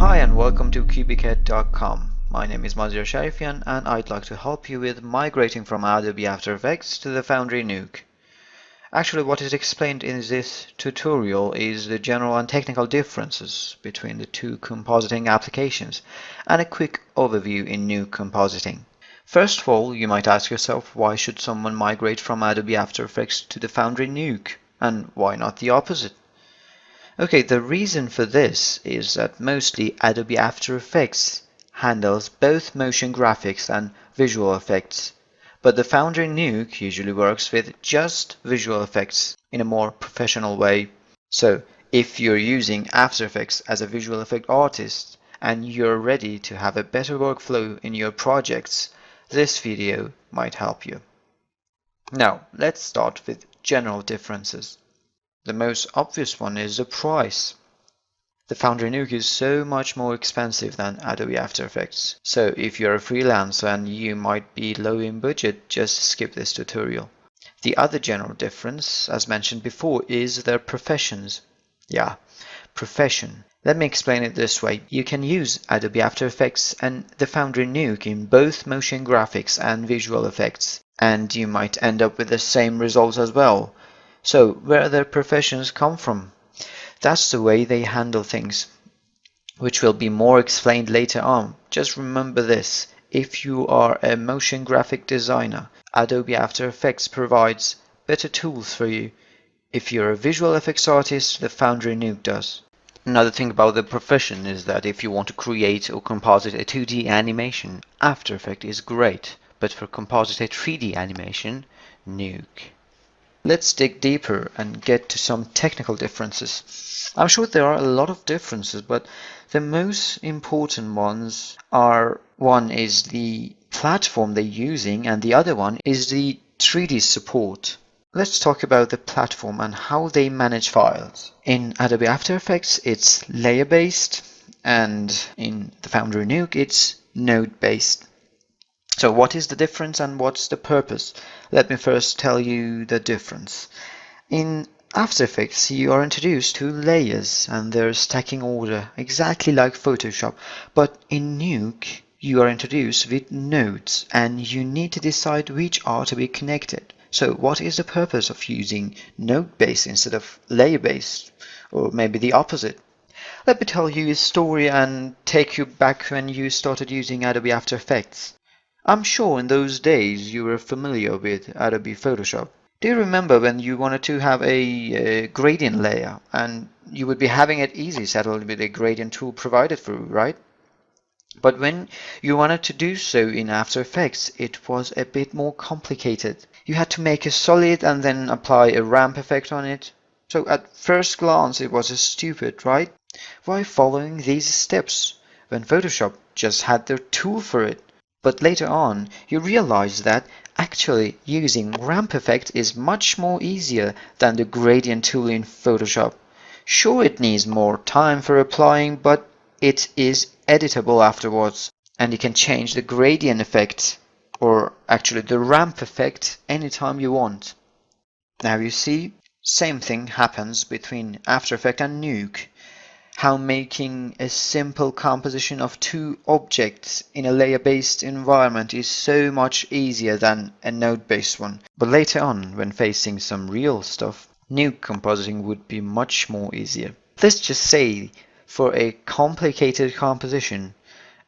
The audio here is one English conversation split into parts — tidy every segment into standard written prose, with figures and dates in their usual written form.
Hi and welcome to cubichead.com. My name is Mazyar Sharifian and I'd like to help you with migrating from Adobe After Effects to the Foundry Nuke. Actually, what is explained in this tutorial is the general and technical differences between the two compositing applications and a quick overview in Nuke compositing. First of all, you might ask yourself, why should someone migrate from Adobe After Effects to the Foundry Nuke, and why not the opposite? Okay, the reason for this is that mostly Adobe After Effects handles both motion graphics and visual effects, but the Foundry Nuke usually works with just visual effects in a more professional way. So, if you're using After Effects as a visual effect artist and you're ready to have a better workflow in your projects, this video might help you. Now, let's start with general differences. The most obvious one is the price. The Foundry Nuke is so much more expensive than Adobe After Effects. So if you're a freelancer and you might be low in budget, just skip this tutorial. The other general difference, as mentioned before, is their professions. Yeah, profession. Let me explain it this way. You can use Adobe After Effects and the Foundry Nuke in both motion graphics and visual effects, and you might end up with the same results as well. So, where their professions come from? That's the way they handle things, which will be more explained later on. Just remember this: if you are a motion graphic designer, Adobe After Effects provides better tools for you. If you're a visual effects artist, the Foundry Nuke does. Another thing about the profession is that if you want to create or composite a 2D animation, After Effects is great, but for composite a 3D animation, Nuke. Let's dig deeper and get to some technical differences. I'm sure there are a lot of differences, but the most important ones are, one is the platform they're using and the other one is the 3D support. Let's talk about the platform and how they manage files. In Adobe After Effects it's layer based, and in the Foundry Nuke it's node based. So what is the difference and what's the purpose? Let me first tell you the difference. In After Effects you are introduced to layers and their stacking order, exactly like Photoshop, but in Nuke you are introduced with nodes and you need to decide which are to be connected. So what is the purpose of using node-based instead of layer-based, or maybe the opposite? Let me tell you a story and take you back when you started using Adobe After Effects. I'm sure in those days you were familiar with Adobe Photoshop. Do you remember when you wanted to have a gradient layer and you would be having it easy settled with a gradient tool provided for you, right? But when you wanted to do so in After Effects, it was a bit more complicated. You had to make a solid and then apply a ramp effect on it. So at first glance it was stupid, right? Why following these steps when Photoshop just had their tool for it? But later on, you realize that actually using ramp effect is much more easier than the gradient tool in Photoshop. Sure, it needs more time for applying, but it is editable afterwards, and you can change the gradient effect, or actually the ramp effect, anytime you want. Now you see, same thing happens between After Effects and Nuke. How making a simple composition of two objects in a layer-based environment is so much easier than a node-based one. But later on, when facing some real stuff, Nuke compositing would be much more easier. Let's just say, for a complicated composition,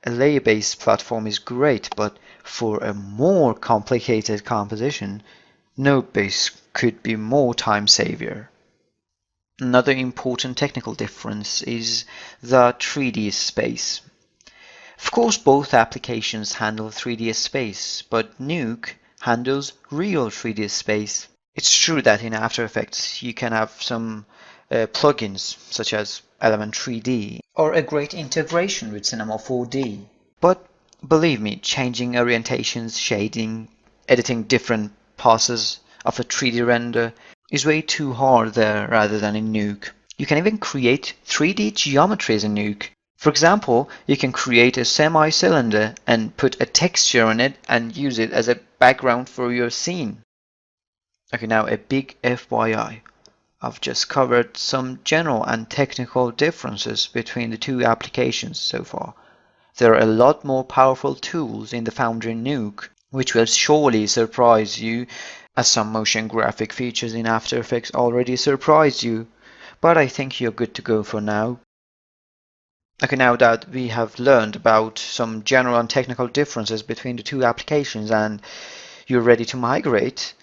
a layer-based platform is great, but for a more complicated composition, node-based could be more time saver. Another important technical difference is the 3D space. Of course, both applications handle 3D space, but Nuke handles real 3D space. It's true that in After Effects you can have some plugins such as Element 3D or a great integration with Cinema 4D. But believe me, changing orientations, shading, editing different passes of a 3D render is way too hard there rather than in Nuke. You can even create 3D geometries in Nuke. For example, you can create a semi-cylinder and put a texture on it and use it as a background for your scene. Okay, now a big FYI. I've just covered some general and technical differences between the two applications so far. There are a lot more powerful tools in the Foundry는 Nuke, which will surely surprise you, as some motion graphic features in After Effects already surprised you, but I think you're good to go for now. Okay, now that we have learned about some general and technical differences between the two applications and you're ready to migrate,